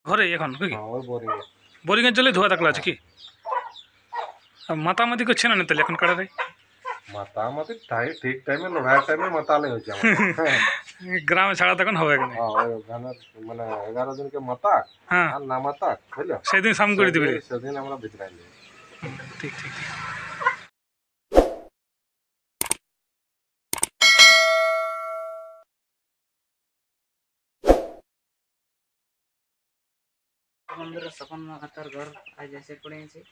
ঘরে এখন কি হ্যাঁ ওই বোরিং। বোরিং এর জলে ধোয়া থাকলে আছে কি আর মাতামাতি করছে না তাহলে এখন কাড়ারে মাতামাতি ঠিক টাইমে লড়াইয়ের টাইমে মাতালে হয়েছে আমাদের। হ্যাঁ গ্রামে ছাড়া তখন হবে না ওই ওখানে মানে 11 জনকে মাতাক হ্যাঁ আর না মাতাক বুঝলো, সেদিন সাম করে দিবে সেদিন আমরা বিতরাই নিই। ঠিক ঠিক ঠিক सपन मातार घर आज ऐसे पड़े हैं।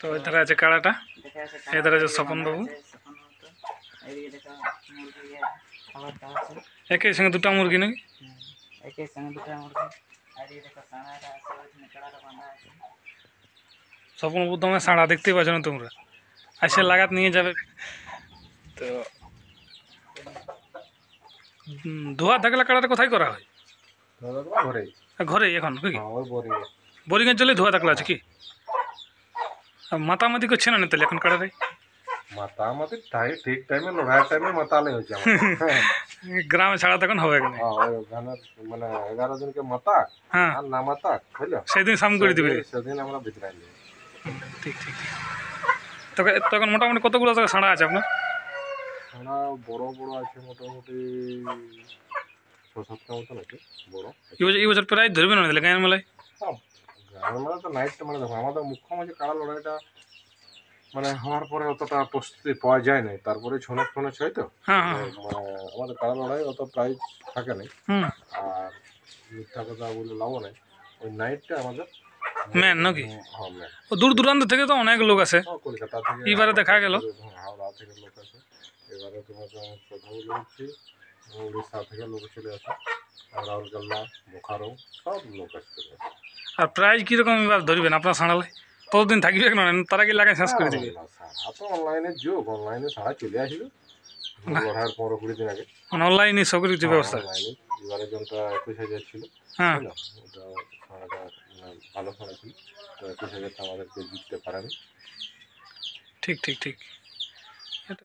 তো এধারে আছে কাড়াটা देखा ऐसे এধারে আছে স্বপন বাবু सपन माता ये देखा मुर्गी है खाবার का আছে একই সঙ্গে দুটো মুরগি নাকি একই সঙ্গে দুটো মুরগি আর ये देखा সানাটা আছে ওখানে কড়াটা বাঁধা আছে। স্বপন বাবু তোমার সাড়া দেখতেই পাচ্ছ না তোমরা আসে লাগাত নিয়ে যাবে তো ধোয়া থাকলে কাড়াটা কোথায় করা হয় ঘরে ঘরে এখন কি ওই বোরিং। বোরিং এর জলে ধোয়া থাকলে আছে কি আর মাতামাতি করছে না তাহলে এখন কাড়ারে মাতামাতি ঠিক টাইমে লড়াইয়ের টাইমে মাতালে হয়েছে আমাদের। হ্যাঁ গ্রামে ছাড়া তখন হবে না ওই ওখানে মানে 11 জনকে মাতাক হ্যাঁ আর না মাতাক বুঝলো, সেদিন সাম করে দিবে সেদিন আমরা বিতরাই নিই। ঠিক ঠিক ঠিক তখন তখন মোটামুটি কতগুলো টাকা ছাড়া আছে আপনার আমরা বড় বড় আছে মোটামুটি 6-7টা মতন আছে বড়। এই বছর প্রায় ধরবে না তাহলে গায়ের মেলায় গ্রামের মেলা তো নাইট মানে দেখো আমাদের মুখ্য মাঝে কাড়া লড়াইটা মানে হওয়ার পরে অতটা প্রস্তুতি পাওয়া যায় না, তারপরে ছনেক হয় তো হ্যাঁ হ্যাঁ মানে আমাদের কাড়া লড়াই অত প্রাইজ থাকে না। হুম আর মিথ্যা কথা বলে লাভ নেই, ওই নাইটটা আমাদের ম্যান নাকি হ্যাঁ ম্যান। ও দূর দূরান্ত থেকে তো অনেক লোক আছে কলকাতা থেকে এবারে দেখা গেল হাওড়া থেকে লোক আছে, এবারে তোমাকে কথা বলে দিচ্ছি উড়িষ্যা থেকে লোক চলে আসে, রাউরকেল্লা বোকারো সব লোক আসছে। আর প্রাইজ কীরকম এবার ধরবেন আপনার সাঁড়ালে ততদিন থাকবে না তারা কি লাগাই শেষ করে দিবে সারা তো অনলাইনের যুগ, অনলাইনে সারা চলে আসবে লড়াইয়ের 15-20 দিন আগে মানে অনলাইনে সব কিছু ব্যবস্থা অনলাইনে। এবারে জনটা 21,000 ছিল হ্যাঁ বুঝলো, ওটা সারাটা ভালো সারা ছিল তো 21,000 আমাদেরকে জিততে পারেনি। ঠিক ঠিক ঠিক